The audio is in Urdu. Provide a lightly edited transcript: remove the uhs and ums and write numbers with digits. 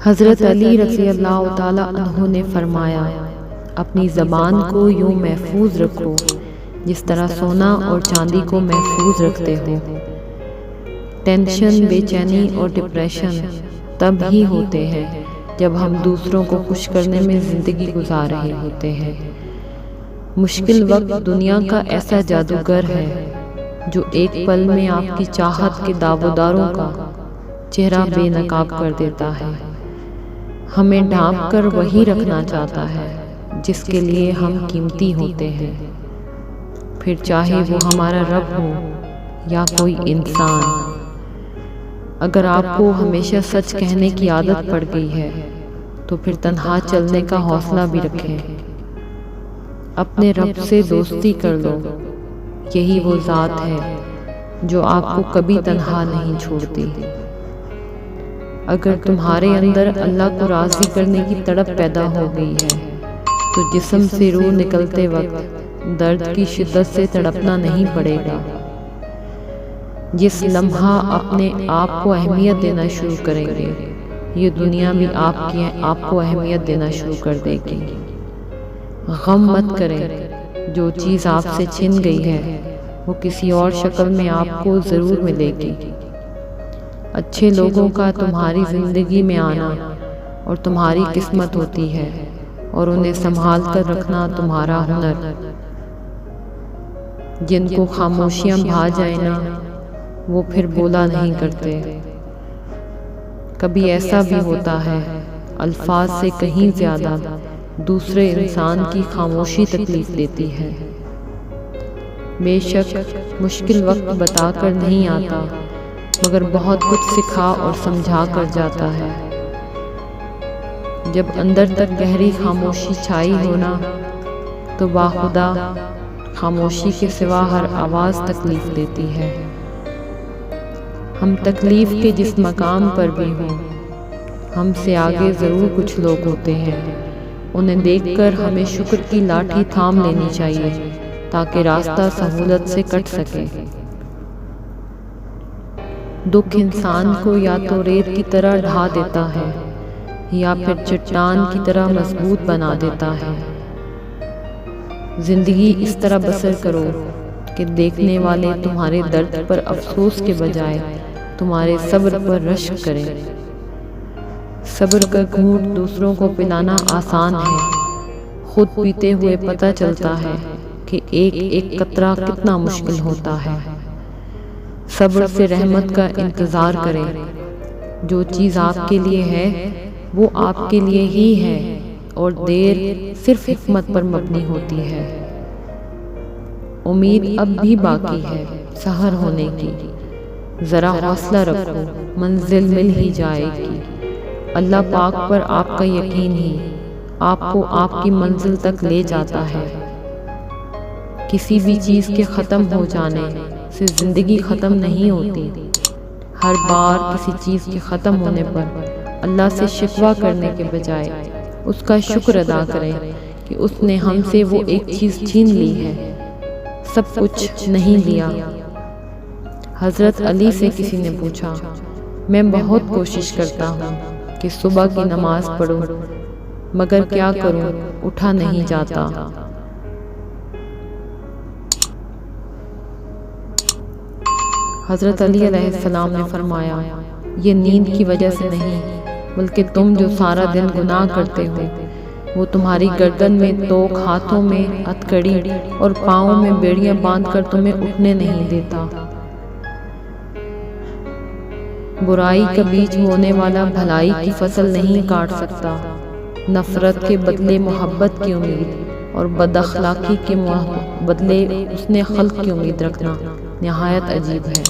حضرت علی رضی اللہ تعالی عنہ نے فرمایا، اپنی زبان کو یوں محفوظ رکھو جس طرح سونا اور چاندی کو محفوظ رکھتے ہو۔ ٹینشن، بے چینی اور ڈپریشن تب ہی ہوتے ہیں جب ہم دوسروں کو خوش کرنے میں زندگی گزار رہے ہوتے ہیں۔ مشکل وقت دنیا کا ایسا جادوگر ہے جو ایک پل میں آپ کی چاہت کے دعویداروں کا چہرہ بے نقاب کر دیتا ہے۔ ہمیں ڈھانپ کر وہی رکھنا چاہتا ہے جس کے لیے ہم قیمتی ہوتے ہیں، پھر چاہے وہ ہمارا رب ہو یا کوئی انسان۔ اگر آپ کو ہمیشہ سچ کہنے کی عادت پڑ گئی ہے تو پھر تنہا چلنے کا حوصلہ بھی رکھیں۔ اپنے رب سے دوستی کر لو، یہی وہ ذات ہے جو آپ کو کبھی تنہا نہیں چھوڑتی۔ اگر تمہارے اندر اللہ کو راضی کرنے کی تڑپ پیدا ہو گئی ہے تو جسم سے روح نکلتے وقت درد کی شدت سے تڑپنا نہیں پڑے گا۔ جس لمحہ اپنے آپ کو اہمیت دینا شروع کریں گے، یہ دنیا بھی آپ کو اہمیت دینا شروع کر دے گی۔ غم مت کریں، جو چیز آپ سے چھن گئی ہے وہ کسی اور شکل میں آپ کو ضرور ملے گی۔ اچھے لوگوں کا تمہاری زندگی میں آنا اور تمہاری قسمت ہوتی ہے، اور انہیں سنبھال کر رکھنا تمہارا ہنر۔ جن کو خاموشیاں بھا جائیں نا، وہ پھر بولا نہیں کرتے۔ کبھی ایسا بھی ہوتا ہے الفاظ سے کہیں زیادہ دوسرے انسان کی خاموشی تکلیف دیتی ہے۔ بے شک مشکل وقت بتا کر نہیں آتا، مگر بہت کچھ سکھا اور سمجھا کر جاتا ہے۔ جب اندر تک گہری خاموشی چھائی ہونا تو باخدا خاموشی کے سوا ہر آواز تکلیف دیتی ہے۔ ہم تکلیف کے جس مقام پر بھی ہوں، ہم سے آگے ضرور کچھ لوگ ہوتے ہیں۔ انہیں دیکھ کر ہمیں شکر کی لاٹھی تھام لینی چاہیے تاکہ راستہ سہولت سے کٹ سکے۔ دکھ انسان کو یا تو ریت کی طرح ڈھا دیتا ہے یا پھر چٹان کی طرح مضبوط بنا دیتا ہے۔ زندگی اس طرح بسر کرو کہ دیکھنے والے تمہارے درد پر افسوس کے بجائے تمہارے صبر پر رشک کریں۔ صبر کا گھونٹ دوسروں کو پلانا آسان ہے، خود پیتے ہوئے پتہ چلتا ہے کہ ایک ایک قطرہ کتنا مشکل ہوتا ہے۔ صبر سے رحمت کا انتظار کریں۔ جو چیز آپ کے لیے ہے وہ آپ کے لیے ہی ہے، اور دیر صرف حکمت پر مبنی ہوتی ہے۔ امید اب بھی باقی ہے سحر ہونے کی، ذرا حوصلہ رکھو، منزل مل ہی جائے گی۔ اللہ پاک پر آپ کا یقین ہی آپ کو آپ کی منزل تک لے جاتا ہے۔ کسی بھی چیز کے ختم ہو جانے سے زندگی ختم نہیں ہوتی۔ ہر بار کسی چیز کے ختم ہونے پر اللہ سے شکوہ کرنے کے بجائے اس کا شکر ادا کریں کہ اس نے ہم سے وہ ایک چیز چھین لی ہے، سب کچھ نہیں لیا۔ حضرت علی سے کسی نے پوچھا، میں بہت کوشش کرتا ہوں کہ صبح کی نماز پڑھوں، مگر کیا کروں، اٹھا نہیں جاتا۔ حضرت علی علیہ السلام نے فرمایا، یہ نیند کی وجہ سے نہیں، بلکہ تم جو سارا دن گناہ کرتے ہو وہ تمہاری گردن میں توق، ہاتھوں میں ہتھکڑی اور پاؤں میں بیڑیاں باندھ کر تمہیں اٹھنے نہیں دیتا۔ برائی کا بیج بونے والا بھلائی کی فصل نہیں کاٹ سکتا۔ نفرت کے بدلے محبت کی امید اور بد اخلاقی کے بدلے حسن خلق کی امید رکھنا نہایت عجیب ہے۔